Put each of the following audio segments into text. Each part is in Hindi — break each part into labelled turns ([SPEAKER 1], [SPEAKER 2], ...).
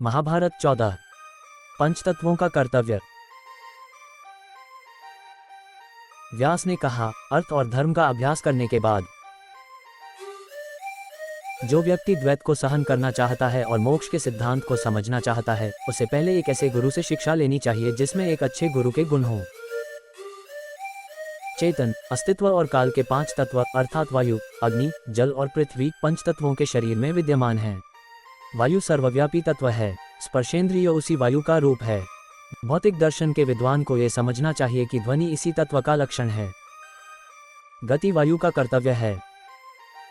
[SPEAKER 1] महाभारत 14। पंचतत्वों का कर्तव्य। व्यास ने कहा, अर्थ और धर्म का अभ्यास करने के बाद जो व्यक्ति द्वैत को सहन करना चाहता है और मोक्ष के सिद्धांत को समझना चाहता है, उसे पहले एक ऐसे गुरु से शिक्षा लेनी चाहिए जिसमें एक अच्छे गुरु के गुण हों। चेतन, अस्तित्व और काल के पांच तत्व अर्थात वायु, अग्नि, जल और पृथ्वी पंच तत्वों के शरीर में विद्यमान हैं। वायु सर्वव्यापी तत्व है। स्पर्शेंद्रिय उसी वायु का रूप है। भौतिक दर्शन के विद्वान को यह समझना चाहिए कि ध्वनि इसी तत्व का लक्षण है। गति वायु का कर्तव्य है।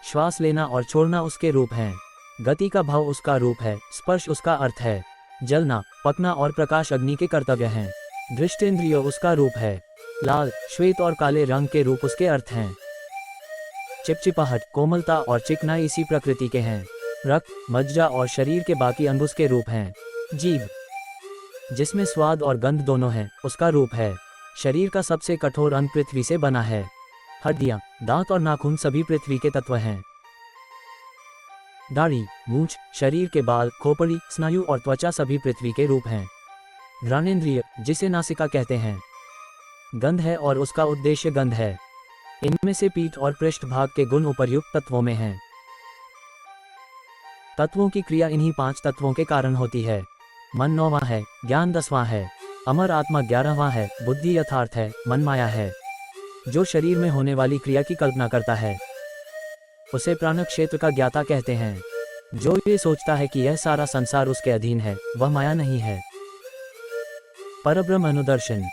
[SPEAKER 1] श्वास लेना और छोड़ना उसके रूप हैं। गति का भाव उसका रूप है, स्पर्श उसका अर्थ है। जलना, पकना और प्रकाश अग्नि के कर्तव्य हैं। दृष्टेंद्रिय उसका रूप है। लाल, श्वेत और काले रंग के रूप उसके अर्थ हैं। चिपचिपाहट, कोमलता और चिकनाई इसी प्रकृति के हैं। रक्त, मज्जा और शरीर के बाकी अंग उसके रूप हैं। जीभ, जिसमें स्वाद और गंध दोनों हैं, उसका रूप है। शरीर का सबसे कठोर अंग पृथ्वी से बना है। हड्डियां, दांत और नाखून सभी पृथ्वी के तत्व हैं। दाढ़ी, मूंछ, शरीर के बाल, खोपड़ी, स्नायु और त्वचा सभी पृथ्वी के रूप हैं। घ्राणेंद्रिय, जिसे नासिका कहते हैं, गंध है और उसका उद्देश्य गंध है। इनमें से पीठ और पृष्ठभाग के गुण उपर्युक्त तत्वों में हैं। तत्वों की क्रिया इन्हीं पांच तत्वों के कारण होती है। मन 9वां है, ज्ञान 10वां है, अमर आत्मा 11वां है, बुद्धि यथार्थ है, मन माया है। जो शरीर में होने वाली क्रिया की कल्पना करता है उसे प्राण क्षेत्र का ज्ञाता कहते हैं। जो ये सोचता है कि यह सारा संसार उसके अधीन है, वह माया नहीं है। परब्रह्म अनुदर्शन।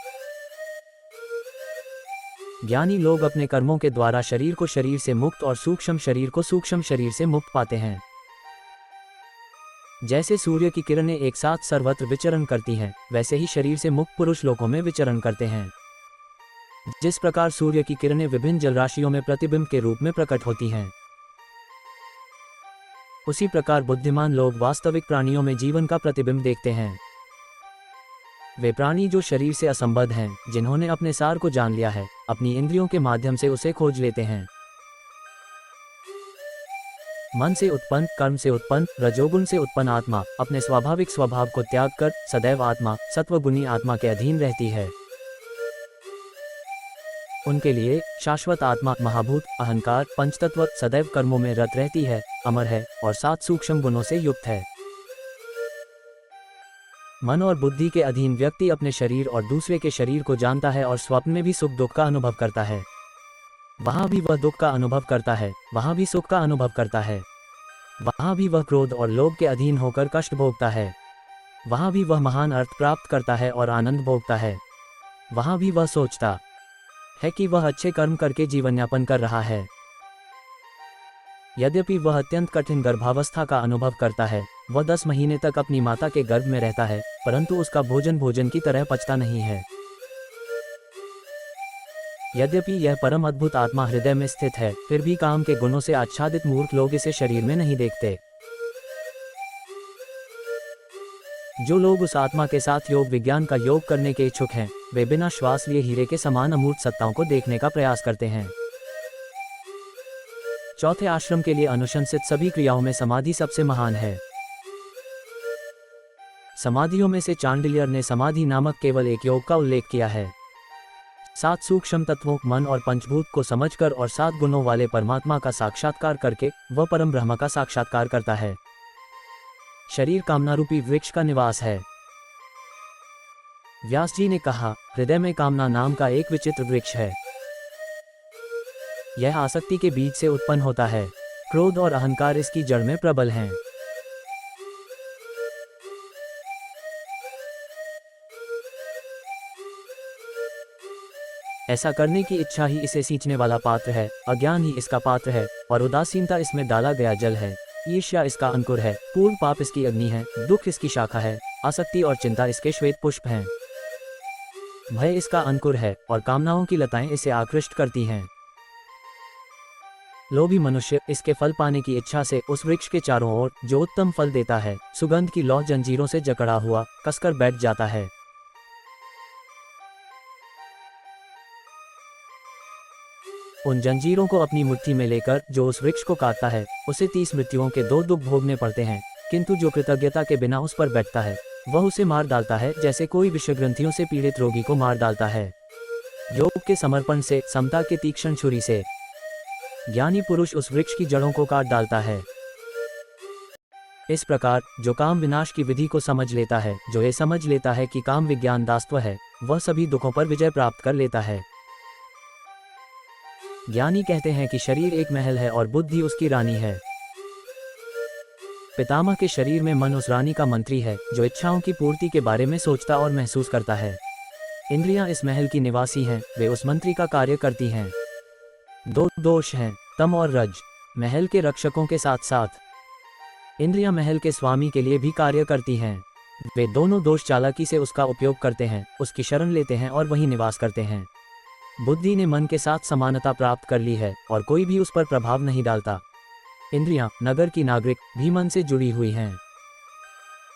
[SPEAKER 1] ज्ञानी लोग अपने कर्मों के द्वारा शरीर को शरीर से मुक्त और सूक्ष्म शरीर को सूक्ष्म शरीर से मुक्त पाते हैं। जैसे सूर्य की किरणें एक साथ सर्वत्र विचरण करती हैं, वैसे ही शरीर से मुक्त पुरुष लोकों में विचरण करते हैं। जिस प्रकार सूर्य की किरणें विभिन्न जलराशियों में प्रतिबिंब के रूप में प्रकट होती हैं, उसी प्रकार बुद्धिमान लोग वास्तविक प्राणियों में जीवन का प्रतिबिंब देखते हैं। वे प्राणी जो शरीर से असंबद्ध हैं, जिन्होंने अपने सार को जान लिया है, अपनी इंद्रियों के माध्यम से उसे खोज लेते हैं। मन से उत्पन्न, कर्म से उत्पन्न, रजोगुण से उत्पन्न आत्मा अपने स्वाभाविक स्वभाव को त्याग कर सदैव आत्मा, सत्वगुणी आत्मा के अधीन रहती है। उनके लिए शाश्वत आत्मा महाभूत, अहंकार, पंचतत्व सदैव कर्मों में रत रहती है, अमर है और 7 सूक्ष्म गुणों से युक्त है। मन और बुद्धि के अधीन व्यक्ति अपने शरीर और दूसरे के शरीर को जानता है और स्वप्न में भी सुख दुख का अनुभव करता है। वहां भी वह दुख का अनुभव करता है, वहां भी सुख का अनुभव करता है। वहां भी वह क्रोध और लोभ के अधीन होकर कष्ट भोगता है। वहां भी वह महान अर्थ प्राप्त करता है और आनंद भोगता है। वहां भी वह सोचता है कि वह अच्छे कर्म करके जीवन यापन कर रहा है। यद्यपि वह अत्यंत कठिन गर्भावस्था का अनुभव करता है, वह 10 महीने तक अपनी माता के गर्भ में रहता है, परंतु उसका भोजन भोजन की तरह पचता नहीं है। यद्यपि यह परम अद्भुत आत्मा हृदय में स्थित है, फिर भी काम के गुणों से आच्छादित मूर्ख लोग इसे शरीर में नहीं देखते। जो लोग उस आत्मा के साथ योग विज्ञान का योग करने के इच्छुक हैं, वे बिना श्वास लिए हीरे के समान अमूर्त सत्ताओं को देखने का प्रयास करते हैं। चौथे आश्रम के लिए अनुशंसित सभी क्रियाओं में समाधि सबसे महान है। समाधियों में से चांडिल्य ने समाधि नामक केवल एक योग का उल्लेख किया है। 7 सूक्ष्म तत्वों मन और पंचभूत को समझकर और 7 गुणों वाले परमात्मा का साक्षात्कार करके वह परम ब्रह्म का साक्षात्कार करता है। शरीर कामनारूपी वृक्ष का निवास है। व्यास जी ने कहा, हृदय में कामना नाम का एक विचित्र वृक्ष है। यह आसक्ति के बीज से उत्पन्न होता है। क्रोध और अहंकार इसकी जड़ में प्रबल हैं। ऐसा करने की इच्छा ही इसे सींचने वाला पात्र है, अज्ञान ही इसका पात्र है और उदासीनता इसमें डाला गया जल है। ईर्ष्या इसका अंकुर है, पूर्ण पाप इसकी अग्नि है, दुख इसकी शाखा है, आसक्ति और चिंता इसके श्वेत पुष्प हैं। भय इसका अंकुर है और कामनाओं की लताएं इसे आकृष्ट करती हैं। लोभी मनुष्य इसके फल पाने की इच्छा से उस वृक्ष के चारों ओर, जो उत्तम फल देता है, सुगंध की लौ जंजीरों से जकड़ा हुआ कसकर बैठ जाता है। उन जंजीरों को अपनी मुट्ठी में लेकर जो उस वृक्ष को काटता है, उसे 30 मृत्युओं के 2 दुख भोगने पड़ते हैं। किंतु जो कृतज्ञता के बिना उस पर बैठता है वह उसे मार डालता है, जैसे कोई विषग्रंथियों से पीड़ित रोगी को मार डालता है। योग के समर्पण से, समता के तीक्ष्ण छुरी से ज्ञानी पुरुष उस वृक्ष की जड़ों को काट डालता है। इस प्रकार जो काम विनाश की विधि को समझ लेता है, जो ये समझ लेता है कि काम विज्ञान दासत्व है, वह सभी दुखों पर विजय प्राप्त कर लेता है। ज्ञानी कहते हैं कि शरीर एक महल है और बुद्धि उसकी रानी है। पितामह के शरीर में मन उस रानी का मंत्री है, जो इच्छाओं की पूर्ति के बारे में सोचता और महसूस करता है। इंद्रियां इस महल की निवासी हैं, वे उस मंत्री का कार्य करती हैं। दो दोष हैं, तम और रज, महल के रक्षकों के साथ साथ इंद्रियां महल के स्वामी के लिए भी कार्य करती हैं। वे दोनों दोष चालाकी से उसका उपयोग करते हैं, उसकी शरण लेते हैं और वहीं निवास करते हैं। बुद्धि ने मन के साथ समानता प्राप्त कर ली है और कोई भी उस पर प्रभाव नहीं डालता। इंद्रियां, नगर की नागरिक, भी मन से जुड़ी हुई हैं।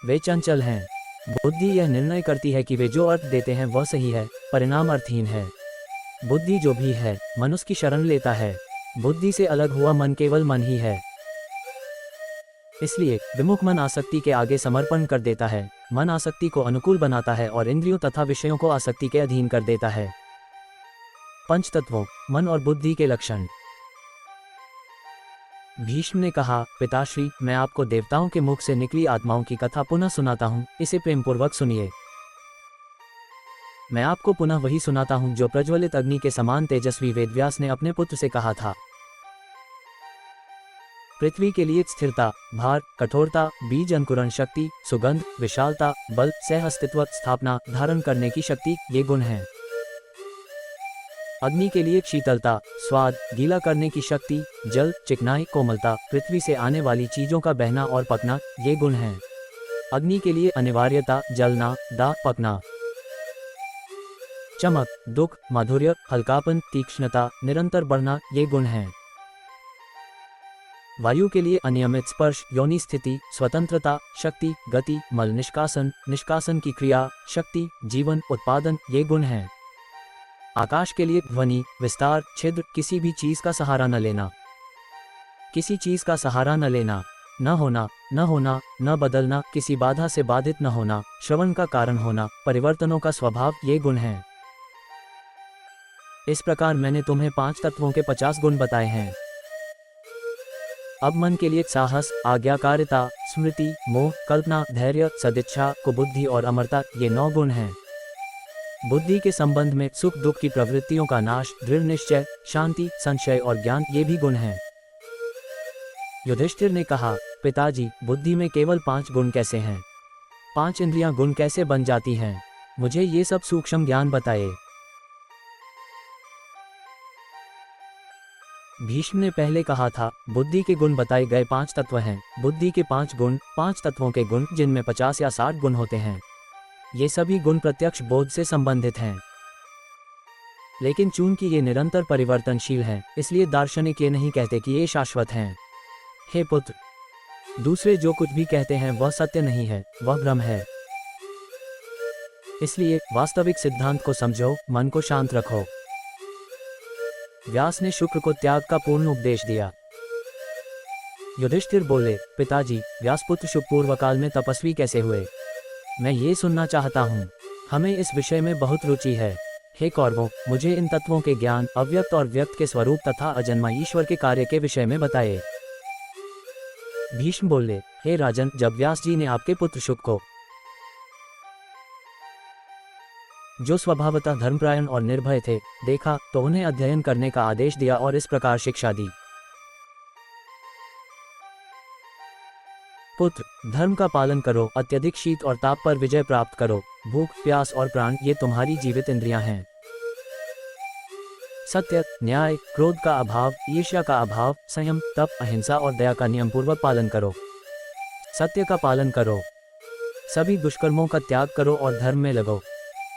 [SPEAKER 1] वे चंचल हैं। बुद्धि यह निर्णय करती है कि वे जो अर्थ देते हैं वह सही है, परिणाम अर्थहीन है। बुद्धि जो भी है, मन उसकी शरण लेता है। बुद्धि से अलग हुआ मन केवल मन ही है। इसलिए विमुख मन आसक्ति के आगे समर्पण कर देता है। मन आसक्ति को अनुकूल बनाता है और इंद्रियों तथा विषयों को आसक्ति के अधीन कर देता है। पंचतत्वों, मन और बुद्धि के लक्षण। भीष्म ने कहा, पिताश्री, मैं आपको देवताओं के मुख से निकली आत्माओं की कथा पुनः सुनाता हूँ, इसे प्रेमपूर्वक सुनिए। मैं आपको पुनः वही सुनाता हूँ जो प्रज्वलित अग्नि के समान तेजस्वी वेदव्यास ने अपने पुत्र से कहा था। पृथ्वी के लिए स्थिरता, भार, कठोरता, बीज अंकुरण शक्ति, सुगंध, विशालता, बल, सह अस्तित्व, स्थापना, धारण करने की शक्ति, ये गुण हैं। अग्नि के लिए शीतलता, स्वाद, गीला करने की शक्ति, जल, चिकनाई, कोमलता, पृथ्वी से आने वाली चीजों का बहना और पकना, ये गुण हैं। अग्नि के लिए अनिवार्यता, जलना, दाह, पकना। चमक, दुख, माधुर्य, हल्कापन, तीक्ष्णता, निरंतर बढ़ना, ये गुण हैं। वायु के लिए अनियमित स्पर्श, योनि स्थिति, स्वतंत्रता, शक्ति, गति, मल निष्कासन, निष्कासन की क्रिया, शक्ति, जीवन, उत्पादन, ये गुण हैं। आकाश के लिए ध्वनि, विस्तार, छिद्र, किसी भी चीज का सहारा न लेना, किसी चीज का सहारा न लेना, न होना, न होना, न बदलना, किसी बाधा से बाधित न होना, श्रवण का कारण होना, परिवर्तनों का स्वभाव, ये गुण हैं। इस प्रकार मैंने तुम्हें 5 तत्वों के 50 गुण बताए हैं। अब मन के लिए साहस, आज्ञाकारिता, स्मृति, मोह, कल्पना, धैर्य, सदिच्छा, कुबुद्धि और अमरता, ये 9 गुण हैं। बुद्धि के संबंध में सुख दुख की प्रवृत्तियों का नाश, दृढ़ निश्चय, शांति, संशय और ज्ञान, ये भी गुण हैं। युधिष्ठिर ने कहा, पिताजी, बुद्धि में केवल 5 गुण कैसे हैं? 5 इंद्रियां गुण कैसे बन जाती हैं? मुझे ये सब सूक्ष्म ज्ञान बताए। भीष्म ने पहले कहा था, बुद्धि के गुण बताए गए 5 तत्व हैं। बुद्धि के 5 गुण, 5 तत्वों के गुण, जिनमें 50 या 60 गुण होते हैं। ये सभी गुण प्रत्यक्ष बोध से संबंधित हैं। लेकिन चूंकि ये निरंतर परिवर्तनशील हैं, इसलिए दार्शनिक ये नहीं कहते कि ये शाश्वत हैं। हे पुत्र, दूसरे जो कुछ भी कहते हैं वह सत्य नहीं है, वह भ्रम है। इसलिए वास्तविक सिद्धांत को समझो, मन को शांत रखो। व्यास ने शुक्र को त्याग का पूर्ण उपदेश दिया। युधिष्ठिर बोले, पिताजी, व्यासपुत्र शुक पूर्व काल में तपस्वी कैसे हुए? मैं ये सुनना चाहता हूँ। हमें इस विषय में बहुत रुचि है। हे कौरवों, मुझे इन तत्वों के ज्ञान, अव्यक्त और व्यक्त के स्वरूप तथा अजन्मा ईश्वर के कार्य के विषय में बताए। भीष्म बोले, हे राजन, जब व्यास जी ने आपके पुत्र शुक को, जो स्वभावतः धर्मपरायण और निर्भय थे, देखा तो उन्हें अध्ययन करने का आदेश दिया और इस प्रकार शिक्षा दी। पुत्र, धर्म का पालन करो, अत्यधिक शीत और ताप पर विजय प्राप्त करो। भूख, प्यास और प्राण, ये तुम्हारी जीवित इंद्रियां हैं। सत्य, न्याय, क्रोध का अभाव, ईर्ष्या का अभाव, संयम, तप, अहिंसा और दया का नियम पूर्वक पालन करो। सत्य का पालन करो, सभी दुष्कर्मों का त्याग करो और धर्म में लगो।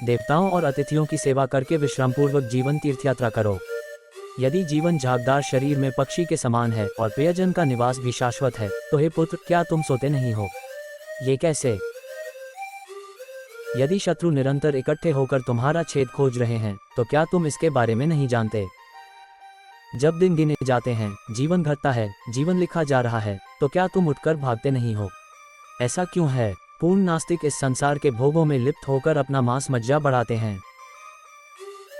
[SPEAKER 1] देवताओं और अतिथियों की सेवा करके विश्राम पूर्वक जीवन तीर्थयात्रा करो। यदि जीवन झागदार शरीर में पक्षी के समान है और प्रियजन का निवास भी शाश्वत है, तो हे पुत्र, क्या तुम सोते नहीं हो? ये कैसे? यदि शत्रु निरंतर इकट्ठे होकर तुम्हारा छेद खोज रहे हैं, तो क्या तुम इसके बारे में नहीं जानते? जब दिन गिने जाते हैं, जीवन घटता है, जीवन लिखा जा रहा है, तो क्या तुम उठकर भागते नहीं हो? ऐसा क्यों है? पूर्ण नास्तिक इस संसार के भोगों में लिप्त होकर अपना मांस मज्जा बढ़ाते हैं।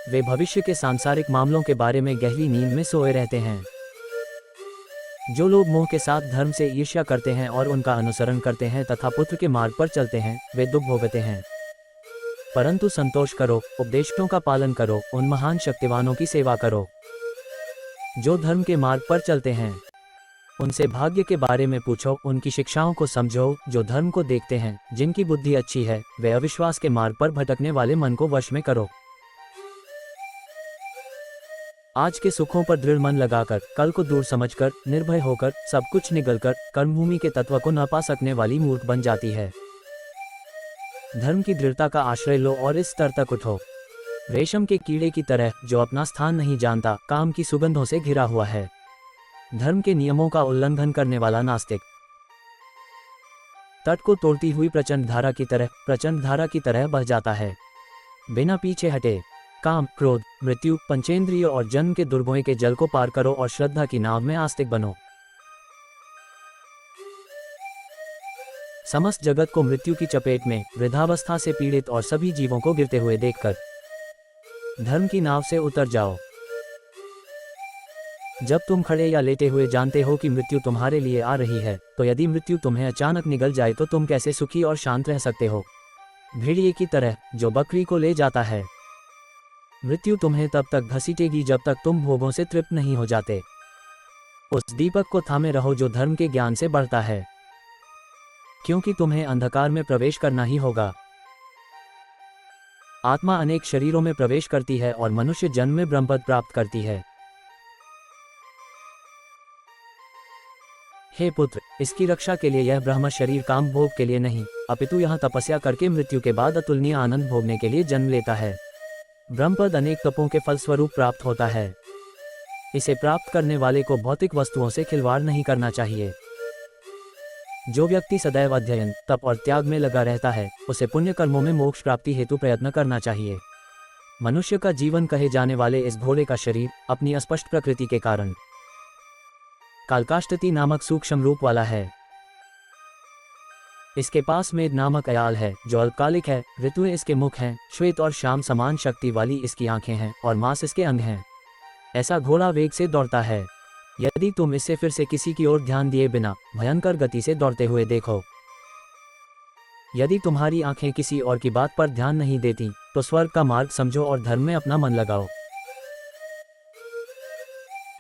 [SPEAKER 1] वे भविष्य के सांसारिक मामलों के बारे में गहरी नींद में सोए रहते हैं। जो लोग मोह के साथ धर्म से ईर्ष्या करते हैं और उनका अनुसरण करते हैं तथा पुत्र के मार्ग पर चलते हैं, वे दुख भोगते हैं। परंतु संतोष करो, उपदेशों का पालन करो, उन महान शक्तिवानों की सेवा करो जो धर्म के मार्ग पर चलते हैं। उनसे भाग्य के बारे में पूछो, उनकी शिक्षाओं को समझो जो धर्म को देखते हैं। जिनकी बुद्धि अच्छी है वे अविश्वास के मार्ग पर भटकने वाले मन को वश में करो। आज के सुखों पर दृढ़ मन लगाकर, कल को दूर समझकर, निर्भय होकर, सब कुछ निगलकर, कर्मभूमि के तत्व को न पा सकने वाली मूर्ख बन जाती है। धर्म की दृढ़ता का आश्रय लो और इस स्तर तक उठो। रेशम के कीड़े की तरह जो अपना स्थान नहीं जानता, काम की सुगंधों से घिरा हुआ है। धर्म के नियमों का उल्लंघन करने वाला नास्तिक तट को तोड़ती हुई प्रचंड धारा की तरह बह जाता है, बिना पीछे हटे। काम, क्रोध, मृत्यु, पंचेंद्रिय और जन्म के दुर्भों के जल को पार करो और श्रद्धा की नाव में आस्तिक बनो। समस्त जगत को मृत्यु की चपेट में, वृद्धावस्था से पीड़ित और सभी जीवों को गिरते हुए देखकर धर्म की नाव से उतर जाओ। जब तुम खड़े या लेटे हुए जानते हो कि मृत्यु तुम्हारे लिए आ रही है, तो यदि मृत्यु तुम्हें अचानक निगल जाए तो तुम कैसे सुखी और शांत रह सकते हो? भेड़िए की तरह जो बकरी को ले जाता है। मृत्यु तुम्हें तब तक घसीटेगी जब तक तुम भोगों से तृप्त नहीं हो जाते। उस दीपक को थामे रहो जो धर्म के ज्ञान से बढ़ता है, क्योंकि तुम्हें अंधकार में प्रवेश करना ही होगा। आत्मा अनेक शरीरों में प्रवेश करती है और मनुष्य जन्म में ब्रह्मपद प्राप्त करती है। हे पुत्र, इसकी रक्षा के लिए यह ब्रह्म शरीर काम भोग के लिए नहीं, अपितु यहाँ तपस्या करके मृत्यु के बाद अतुलनीय आनंद भोगने के लिए जन्म लेता है। ब्रह्मपद अनेक तपों के फलस्वरूप प्राप्त होता है। इसे प्राप्त करने वाले को भौतिक वस्तुओं से खिलवाड़ नहीं करना चाहिए। जो व्यक्ति सदैव अध्ययन, तप और त्याग में लगा रहता है, उसे पुण्य कर्मों में मोक्ष प्राप्ति हेतु प्रयत्न करना चाहिए। मनुष्य का जीवन कहे जाने वाले इस घोड़े का शरीर अपनी अस्पष्ट प्रकृति के कारण कालकाष्टति नामक सूक्ष्म रूप वाला है। इसके पास मेद नामक अयाल है जो अल्पकालिक है। ऋतुएं इसके मुख हैं, श्वेत और शाम समान शक्ति वाली इसकी आंखें हैं और मांस इसके अंग हैं। ऐसा घोड़ा वेग से दौड़ता है। यदि तुम इससे फिर से किसी की ओर ध्यान दिए बिना भयंकर गति से दौड़ते हुए देखो, यदि तुम्हारी आंखें किसी और की बात पर ध्यान नहीं देती, तो स्वर्ग का मार्ग समझो और धर्म में अपना मन लगाओ।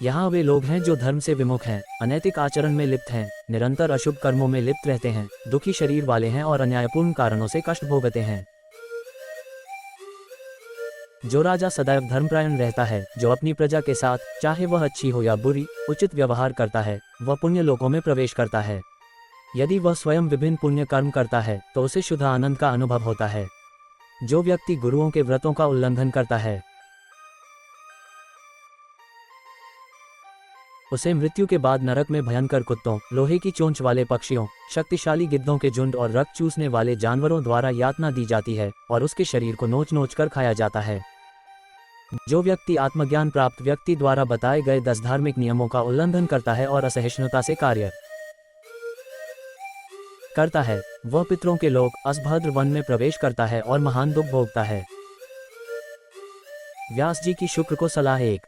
[SPEAKER 1] यहाँ वे लोग हैं जो धर्म से विमुख हैं, अनैतिक आचरण में लिप्त हैं, निरंतर अशुभ कर्मों में लिप्त रहते हैं, दुखी शरीर वाले हैं और अन्यायपूर्ण कारणों से कष्ट भोगते हैं। जो राजा सदैव धर्मपरायण रहता है, जो अपनी प्रजा के साथ, चाहे वह अच्छी हो या बुरी, उचित व्यवहार करता है, वह पुण्य लोकों में प्रवेश करता है। यदि वह स्वयं विभिन्न पुण्य कर्म करता है तो उसे शुद्ध आनंद का अनुभव होता है। जो व्यक्ति गुरुओं के व्रतों का उल्लंघन करता है, उसे मृत्यु के बाद नरक में भयंकर कुत्तों, लोहे की चोंच वाले पक्षियों, शक्तिशाली गिद्धों के झुंड और रक्त चूसने वाले जानवरों द्वारा यातना दी जाती है और उसके शरीर को नोच नोच कर खाया जाता है। जो व्यक्ति आत्मज्ञान प्राप्त व्यक्ति द्वारा बताए गए 10 धार्मिक नियमों का उल्लंघन करता है और असहिष्णुता से कार्य करता है, वह पितरों के लोक असभद्र वन में प्रवेश करता है और महान दुख भोगता है। व्यास जी की शुक्र को सलाह 1।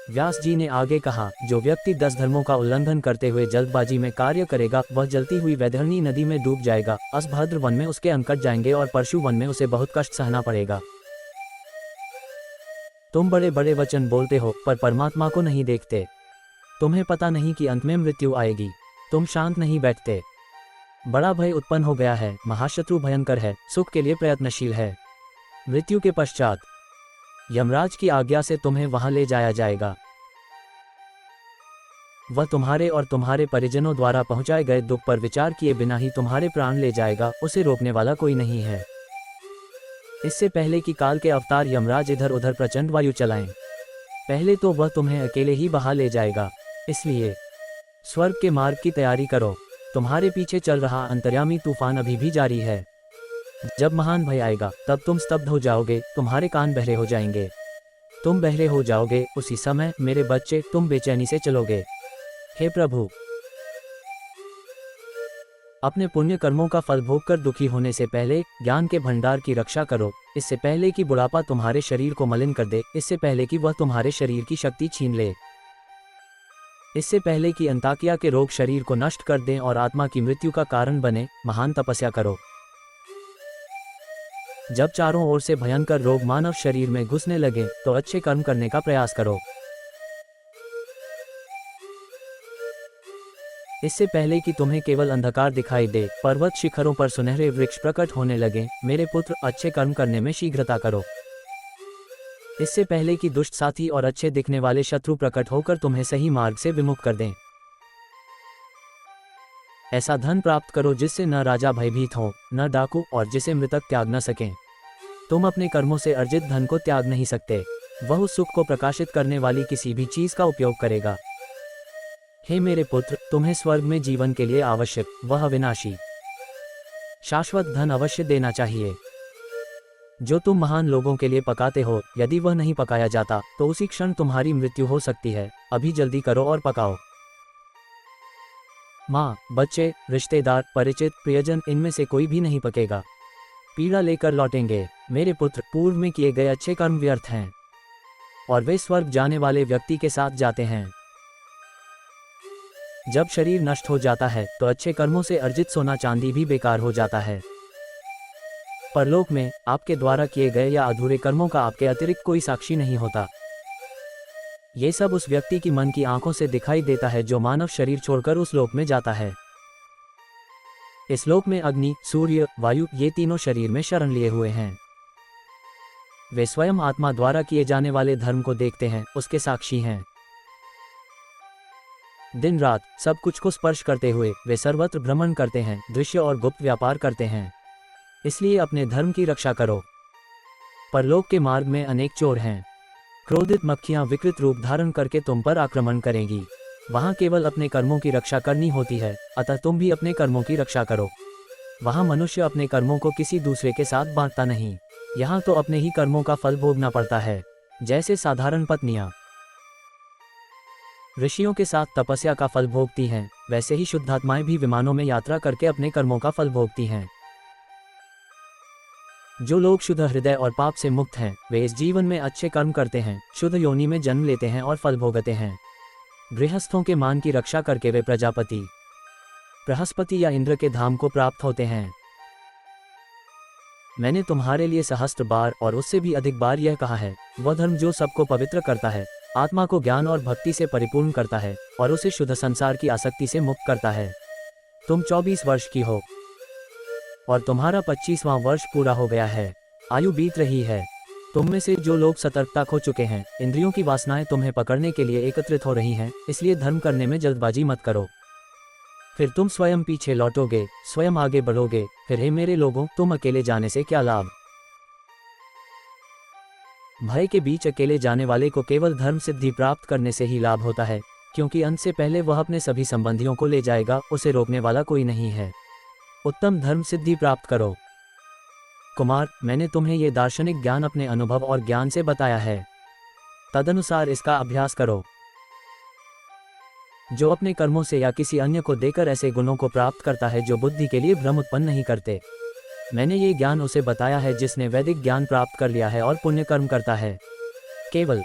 [SPEAKER 1] व्यास जी ने आगे कहा, जो व्यक्ति 10 धर्मों का उल्लंघन करते हुए जल्दबाजी में कार्य करेगा, वह जलती हुई वैतरणी नदी में डूब जाएगा, असभद्र वन में उसके अंग कट जाएंगे और परशु वन में उसे बहुत कष्ट सहना पड़ेगा। तुम बड़े बड़े वचन बोलते हो पर परमात्मा को नहीं देखते। तुम्हें पता नहीं कि अंत में मृत्यु आएगी। तुम शांत नहीं बैठते। बड़ा भय उत्पन्न हो गया है, महाशत्रु भयंकर है, सुख के लिए प्रयत्नशील है। मृत्यु के पश्चात यमराज की आज्ञा से तुम्हें वहां ले जाया जाएगा। वह तुम्हारे और तुम्हारे परिजनों द्वारा पहुंचाए गए दुख पर विचार किए बिना ही तुम्हारे प्राण ले जाएगा, उसे रोकने वाला कोई नहीं है। इससे पहले कि काल के अवतार यमराज इधर उधर प्रचंड वायु चलाएं, पहले तो वह तुम्हें अकेले ही बहा ले जाएगा। इसलिए स्वर्ग के मार्ग की तैयारी करो। तुम्हारे पीछे चल रहा अंतर्यामी तूफान अभी भी जारी है। जब महान भय आएगा तब तुम स्तब्ध हो जाओगे, तुम्हारे कान बहरे हो जाएंगे, तुम बहरे हो जाओगे। उसी समय मेरे बच्चे तुम बेचैनी से चलोगे। हे प्रभु, अपने पुण्य कर्मों का फल भोग कर दुखी होने से पहले ज्ञान के भंडार की रक्षा करो, इससे पहले कि बुढ़ापा तुम्हारे शरीर को मलिन कर दे, इससे पहले कि वह तुम्हारे शरीर की शक्ति छीन ले, इससे पहले कि अंताकिया के रोग शरीर को नष्ट कर दें और आत्मा की मृत्यु का कारण बने, महान तपस्या करो। जब चारों ओर से भयंकर रोग मानव शरीर में घुसने लगे तो अच्छे कर्म करने का प्रयास करो। इससे पहले कि तुम्हें केवल अंधकार दिखाई दे, पर्वत शिखरों पर सुनहरे वृक्ष प्रकट होने लगे, मेरे पुत्र अच्छे कर्म करने में शीघ्रता करो। इससे पहले कि दुष्ट साथी और अच्छे दिखने वाले शत्रु प्रकट होकर तुम्हें सही मार्ग से विमुख कर दें। ऐसा धन प्राप्त करो जिससे न राजा भयभीत हो, न डाकू, और जिसे मृतक त्याग न सकें। तुम अपने कर्मों से अर्जित धन को त्याग नहीं सकते, वह उस सुख को प्रकाशित करने वाली किसी भी चीज का उपयोग करेगा। हे मेरे पुत्र, तुम्हें स्वर्ग में जीवन के लिए आवश्यक वह अविनाशी शाश्वत धन अवश्य देना चाहिए जो तुम महान लोगों के लिए पकाते हो। यदि वह नहीं पकाया जाता तो उसी क्षण तुम्हारी मृत्यु हो सकती है। अभी जल्दी करो और पकाओ। माँ, बच्चे, रिश्तेदार, परिचित, प्रियजन, इनमें से कोई भी नहीं पकेगा, पीड़ा लेकर लौटेंगे। मेरे पुत्र, पूर्व में किए गए अच्छे कर्म व्यर्थ हैं और वे स्वर्ग जाने वाले व्यक्ति के साथ जाते हैं। जब शरीर नष्ट हो जाता है तो अच्छे कर्मों से अर्जित सोना चांदी भी बेकार हो जाता है। परलोक में आपके द्वारा किए गए या अधूरे कर्मों का आपके अतिरिक्त कोई साक्षी नहीं होता। ये सब उस व्यक्ति की मन की आंखों से दिखाई देता है जो मानव शरीर छोड़कर उस लोक में जाता है। इस लोक में अग्नि, सूर्य, वायु, ये तीनों शरीर में शरण लिए हुए हैं। वे स्वयं आत्मा द्वारा किए जाने वाले धर्म को देखते हैं, उसके साक्षी हैं। दिन रात सब कुछ को स्पर्श करते हुए वे सर्वत्र भ्रमण करते हैं, दृश्य और गुप्त व्यापार करते हैं। इसलिए अपने धर्म की रक्षा करो। परलोक के मार्ग में अनेक चोर हैं। क्रोधित मक्खियां विकृत रूप धारण करके तुम पर आक्रमण करेंगी। वहां केवल अपने कर्मों की रक्षा करनी होती है, अतः तुम भी अपने कर्मों की रक्षा करो। वहां मनुष्य अपने कर्मों को किसी दूसरे के साथ बांटता नहीं। यहाँ तो अपने ही कर्मों का फल भोगना पड़ता है। जैसे साधारण पत्नियां ऋषियों के साथ तपस्या का फल भोगती हैं, वैसे ही शुद्धात्माएं भी विमानों में यात्रा करके अपने कर्मों का फल भोगती हैं। जो लोग शुद्ध हृदय और पाप से मुक्त हैं, वे इस जीवन में अच्छे कर्म करते हैं, शुद्ध योनि में जन्म लेते हैं और फल भोगते हैं। गृहस्थों के मान की रक्षा करके वे प्रजापति, बृहस्पति या इंद्र के धाम को प्राप्त होते हैं। मैंने तुम्हारे लिए सहस्त्र बार और उससे भी अधिक बार यह कहा है, वह धर्म जो सबको पवित्र करता है, आत्मा को ज्ञान और भक्ति से परिपूर्ण करता है और उसे शुद्ध संसार की आसक्ति से मुक्त करता है। तुम 24 वर्ष की हो और तुम्हारा 25वां वर्ष पूरा हो गया है। आयु बीत रही है। तुम में से जो लोग सतर्कता खो चुके हैं, इंद्रियों की वासनाएं तुम्हें पकड़ने के लिए एकत्रित हो रही हैं, इसलिए धर्म करने में जल्दबाजी मत करो। फिर तुम स्वयं पीछे लौटोगे, स्वयं आगे बढ़ोगे। फिर हे मेरे लोगों, तुम अकेले जाने से क्या लाभ? भय के बीच अकेले जाने वाले को केवल धर्म सिद्धि प्राप्त करने से ही लाभ होता है, क्योंकि अंत से पहले वह अपने सभी संबंधियों को ले जाएगा, उसे रोकने वाला कोई नहीं है। उत्तम धर्म सिद्धि प्राप्त करो। कुमार, मैंने तुम्हें ये दार्शनिक ज्ञान अपने अनुभव और ज्ञान से बताया है, तदनुसार इसका अभ्यास करो। जो अपने कर्मों से या किसी अन्य को देकर ऐसे गुणों को प्राप्त करता है जो बुद्धि के लिए भ्रम उत्पन्न नहीं करते, मैंने ये ज्ञान उसे बताया है जिसने वैदिक ज्ञान प्राप्त कर लिया है और पुण्य कर्म करता है। केवल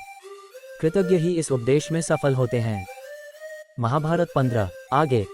[SPEAKER 1] कृतज्ञ ही इस उपदेश में सफल होते हैं। महाभारत 15 आगे।